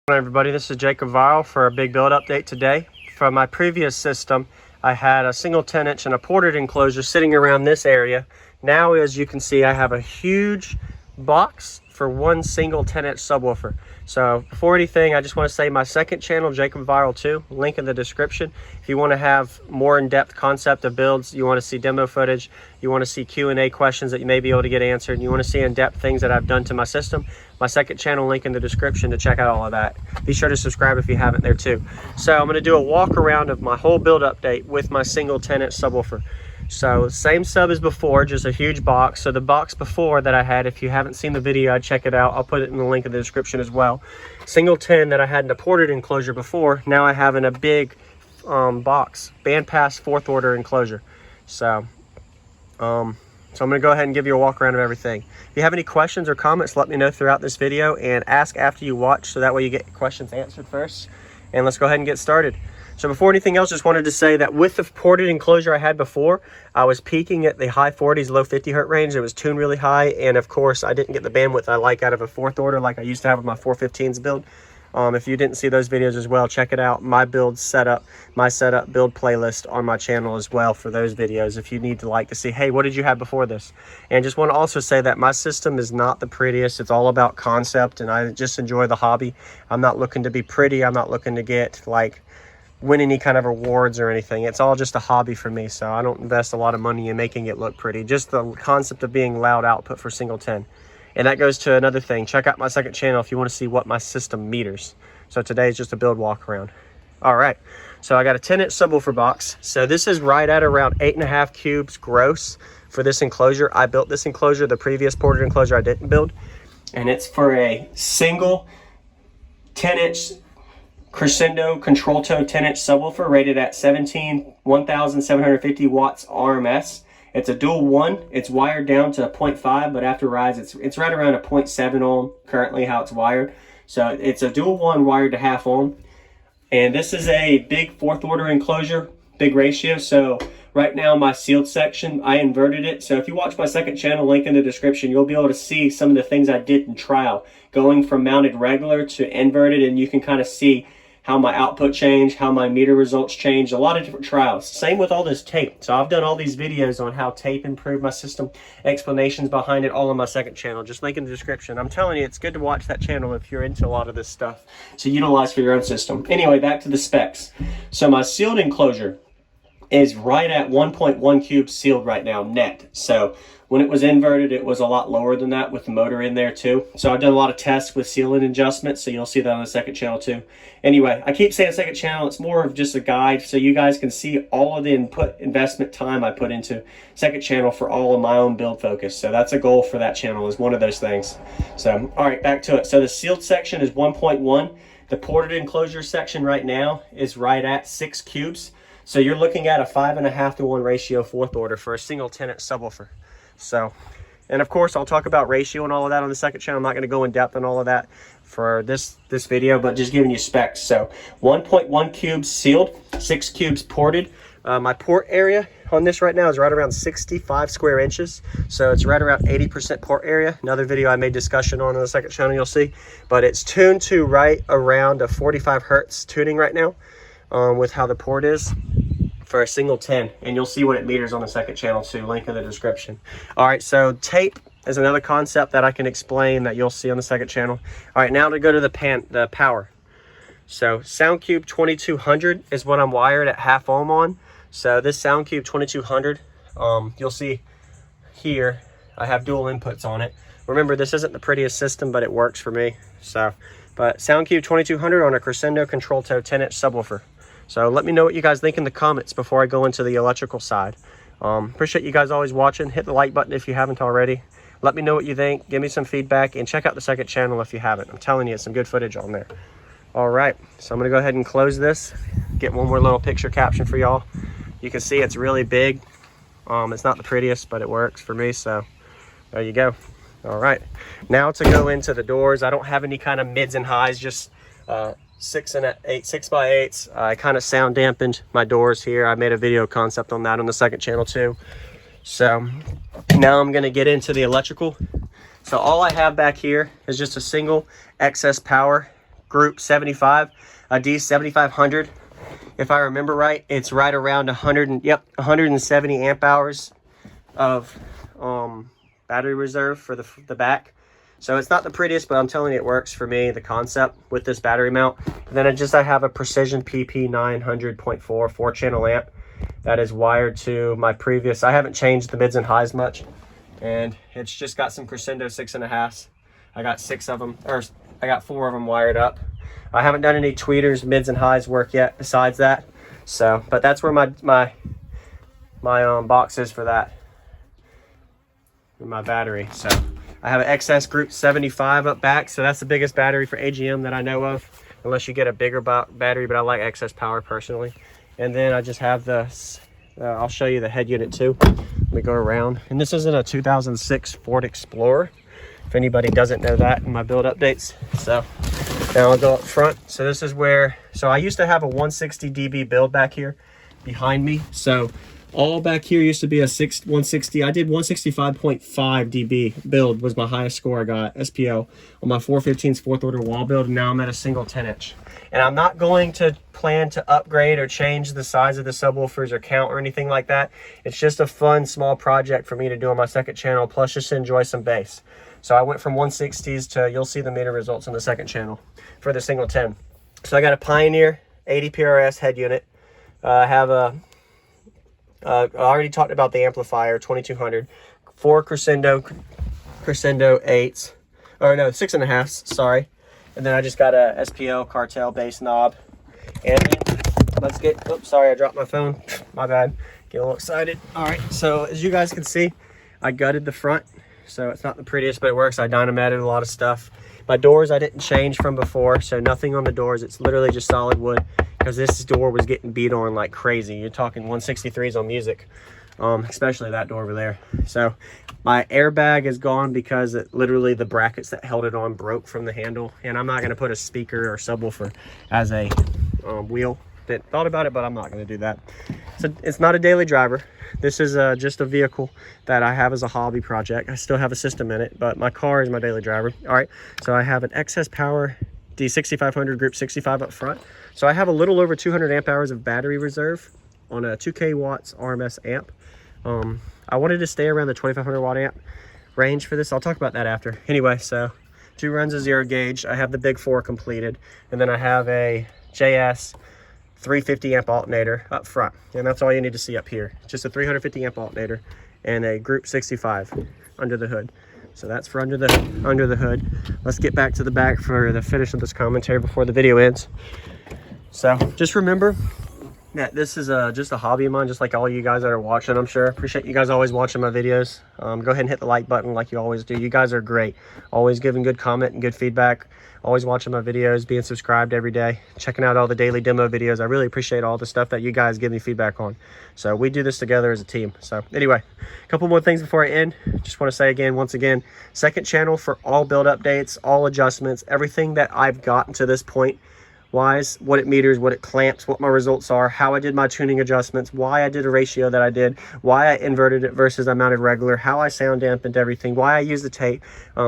Hello everybody, this is JacobViral for a big build update today. From my previous system, I had a single 10-inch and a ported enclosure sitting around this area. Now, as you can see, I have a huge box for one single 10-inch subwoofer. So before anything, I just want to say my second channel, JacobViral 2, link in the description. If you want to have more in-depth concept of builds, you want to see demo footage, you want to see Q&A questions that you may be able to get answered, and you want to see in-depth things that I've done to my system, my second channel, link in the description to check out all of that. Be sure to subscribe if you haven't there too. So I'm going to do a walk around of my whole build update with my single 10-inch subwoofer. So same sub as before, just a huge box. So the box before that I had, if you haven't seen the video, I'd check it out. I'll put it in the link in the description as well. Single 10 that I had in a ported enclosure before, now I have in a big box, bandpass 4th order enclosure. So I'm going to go ahead and give you a walk around of everything. If you have any questions or comments, let me know throughout this video and ask after you watch, so that way you get questions answered first. And let's go ahead and get started. So before anything else, just wanted to say that with the ported enclosure I had before, I was peaking at the high 40s, low 50 hertz range. It was tuned really high, and of course I didn't get the bandwidth I like out of a 4th order like I used to have with my 415s build. If you didn't see those videos as well, check it out. My build setup, my setup build playlist on my channel as well for those videos if you need to see, hey, what did you have before this? And just want to also say that my system is not the prettiest. It's all about concept, and I just enjoy the hobby. I'm not looking to be pretty. I'm not looking to get win any kind of awards or anything. It's all just a hobby for me, so I don't invest a lot of money in making it look pretty. Just the concept of being loud output for single 10. And that goes to another thing. Check out my second channel if you want to see what my system meters. So today is just a build walk around. All right, so I got a 10-inch subwoofer box. So this is right at around 8.5 cubes gross for this enclosure. I built this enclosure, the previous ported enclosure I didn't build, and it's for a single 10-inch Crescendo control toe 10-inch subwoofer rated at 1750 watts RMS. It's a dual 1. It's wired down to 0.5, but after rise, it's right around a 0.7 ohm currently how it's wired. So it's a dual 1 wired to half ohm. And this is a big 4th order enclosure, big ratio. So right now my sealed section, I inverted it. So if you watch my second channel, link in the description, you'll be able to see some of the things I did in trial, going from mounted regular to inverted, and you can kind of see how my output changed, how my meter results changed, a lot of different trials. Same with all this tape. So I've done all these videos on how tape improved my system, explanations behind it, all on my second channel. Just link in the description. I'm telling you, it's good to watch that channel if you're into a lot of this stuff to utilize for your own system. Anyway, back to the specs. So my sealed enclosure is right at 1.1 cubes sealed right now, net. So when it was inverted, it was a lot lower than that with the motor in there too. So I've done a lot of tests with sealing adjustments, so you'll see that on the second channel too. Anyway, I keep saying second channel, it's more of just a guide so you guys can see all of the investment time I put into second channel for all of my own build focus. So that's a goal for that channel, is one of those things. So, all right, back to it. So the sealed section is 1.1. The ported enclosure section right now is right at 6 cubes. So you're looking at a 5.5 to 1 ratio 4th order for a single 10-inch subwoofer. So, and of course I'll talk about ratio and all of that on the second channel. I'm not going to go in depth on all of that for this video, but just giving you specs. So 1.1 cubes sealed, 6 cubes ported. My port area on this right now is right around 65 square inches. So it's right around 80% port area. Another video I made discussion on the second channel, you'll see. But it's tuned to right around a 45 hertz tuning right now with how the port is for a single 10, and you'll see what it meters on the second channel too, link in the description. All right, so tape is another concept that I can explain that you'll see on the second channel. All right, now to go to the power. So SoundCube 2200 is what I'm wired at half ohm on. So this SoundCube 2200, you'll see here I have dual inputs on it. Remember, this isn't the prettiest system, but it works for me. So, but SoundCube 2200 on a Crescendo control toe 10-inch subwoofer. So let me know what you guys think in the comments before I go into the electrical side. Appreciate you guys always watching. Hit the like button if you haven't already. Let me know what you think. Give me some feedback, and check out the second channel if you haven't. I'm telling you, it's some good footage on there. All right, so I'm going to go ahead and close this. Get one more little picture caption for y'all. You can see it's really big. It's not the prettiest, but it works for me, so there you go. All right, now to go into the doors. I don't have any kind of mids and highs, just 6x8s. I kind of sound dampened my doors here. I made a video concept on that on the second channel too. So now I'm going to get into the electrical. So all I have back here is just a single excess power group 75, a D7500. If I remember right, it's right around 170 amp hours of battery reserve for the back. So it's not the prettiest, but I'm telling you, it works for me, the concept with this battery mount. And then I have a Precision PP 900.4 4-channel amp that is wired to my previous. I haven't changed the mids and highs much, and it's just got some Crescendo 6.5s. I got 6 of them, or I got 4 of them wired up. I haven't done any tweeters, mids and highs work yet besides that. So, but that's where my box is for that, my battery. So I have an XS Group 75 up back, so that's the biggest battery for AGM that I know of, unless you get a bigger battery, but I like XS power personally. And then I just have this, I'll show you the head unit too. Let me go around. And this is in a 2006 Ford Explorer, if anybody doesn't know that in my build updates. So now I'll go up front. So this is where, so I used to have a 160 dB build back here behind me. So all back here used to be a 160. I did 165.5 dB build was my highest score I got, SPO, on my 415's 4th order wall build. And now I'm at a single 10-inch. And I'm not going to plan to upgrade or change the size of the subwoofers or count or anything like that. It's just a fun, small project for me to do on my second channel, plus just to enjoy some bass. So I went from 160s to, you'll see the meter results on the second channel for the single 10. So I got a Pioneer 80 PRS head unit. I have a, I already talked about the amplifier, 2200. 4 Crescendo 8s, or no, 6.5s, sorry. And then I just got a SPL Cartel bass knob. And then let's get, oops, sorry, I dropped my phone. My bad, get a little excited. All right, so as you guys can see, I gutted the front. So it's not the prettiest, but it works. I dynamitted a lot of stuff. My doors I didn't change from before, so nothing on the doors. It's literally just solid wood, because this door was getting beat on like crazy. You're talking 163s on music, especially that door over there. So my airbag is gone because literally the brackets that held it on broke from the handle, and I'm not going to put a speaker or subwoofer as a wheel. Thought about it, but I'm not going to do that. So it's not a daily driver. This is just a vehicle that I have as a hobby project. I still have a system in it, but my car is my daily driver. All right, so I have an XS Power D6500 Group 65 up front. So I have a little over 200 amp hours of battery reserve on a 2K watts RMS amp. I wanted to stay around the 2500 watt amp range for this. I'll talk about that after. Anyway, so 2 runs of 0 gauge. I have the big 4 completed, and then I have a JS 350 amp alternator up front, and that's all you need to see up here. Just a 350 amp alternator and a Group 65 under the hood. So that's for under the hood. Let's get back to the back for the finish of this commentary before the video ends. So just remember that this is just a hobby of mine, just like all you guys that are watching, I'm sure. Appreciate you guys always watching my videos. Go ahead and hit the like button like you always do. You guys are great. Always giving good comment and good feedback. Always watching my videos, being subscribed every day, checking out all the daily demo videos. I really appreciate all the stuff that you guys give me feedback on. So we do this together as a team. So anyway, a couple more things before I end. Just want to say again, once again, second channel for all build updates, all adjustments, everything that I've gotten to this point wise, what it meters, what it clamps, what my results are, how I did my tuning adjustments, why I did a ratio that I did, why I inverted it versus I mounted regular, how I sound dampened everything, why I used the tape,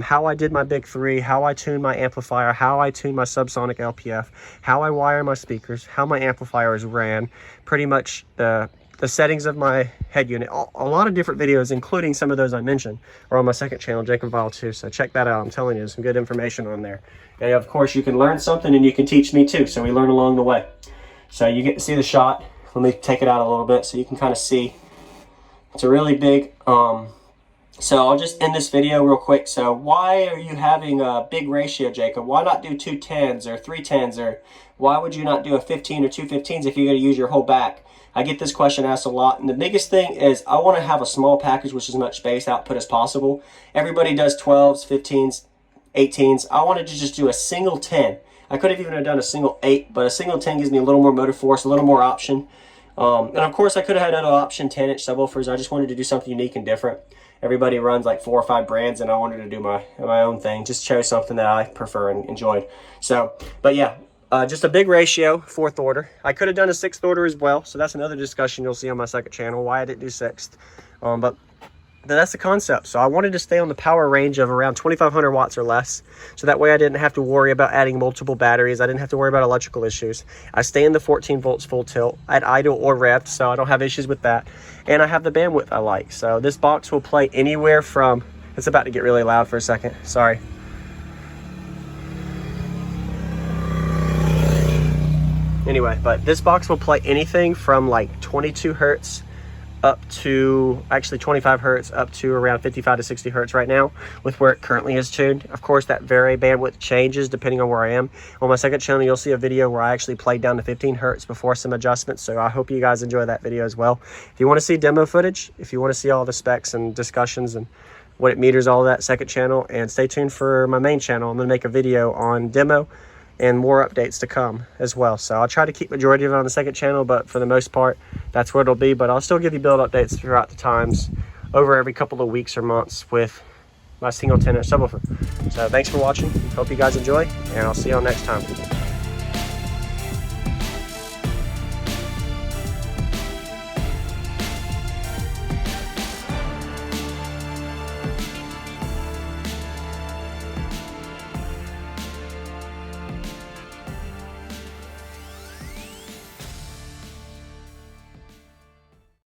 how I did my big 3, how I tuned my amplifier, how I tuned my subsonic LPF, how I wire my speakers, how my amplifiers ran, pretty much the settings of my head unit. A lot of different videos, including some of those I mentioned, are on my second channel, JacobViral 2. So check that out. I'm telling you, there's some good information on there. And of course, you can learn something and you can teach me too. So we learn along the way. So you get to see the shot. Let me take it out a little bit so you can kind of see. It's a really big, so I'll just end this video real quick. So why are you having a big ratio, Jacob? Why not do 2 10s or 3 10s? Or why would you not do a 15 or 2 15s if you're going to use your whole back? I get this question asked a lot, and the biggest thing is I want to have a small package with as much bass output as possible. Everybody does 12s, 15s, 18s. I wanted to just do a single 10. I could have even done a single 8, but a single 10 gives me a little more motor force, a little more option. And of course, I could have had an option 10-inch subwoofers. I just wanted to do something unique and different. Everybody runs like 4 or 5 brands, and I wanted to do my own thing, just show something that I prefer and enjoyed. So, but yeah. Just a big ratio, 4th order. I could have done a 6th order as well, so that's another discussion you'll see on my second channel, why I didn't do 6th. But that's the concept. So I wanted to stay on the power range of around 2500 watts or less, so that way I didn't have to worry about adding multiple batteries. I didn't have to worry about electrical issues. I stay in the 14 volts full tilt at idle or revved, so I don't have issues with that. And I have the bandwidth I like. So this box will play anywhere from, it's about to get really loud for a second, sorry. Anyway, but this box will play anything from like 22 hertz up to actually 25 hertz up to around 55 to 60 hertz right now with where it currently is tuned. Of course, that vary bandwidth changes depending on where I am. On my second channel, you'll see a video where I actually played down to 15 hertz before some adjustments, so I hope you guys enjoy that video as well. If you want to see demo footage, if you want to see all the specs and discussions and what it meters, all that, second channel, and stay tuned for my main channel. I'm going to make a video on demo and more updates to come as well. So I'll try to keep majority of it on the second channel, but for the most part, that's where it'll be. But I'll still give you build updates throughout the times over every couple of weeks or months with my single 10-inch subwoofer. So thanks for watching. Hope you guys enjoy, and I'll see y'all next time.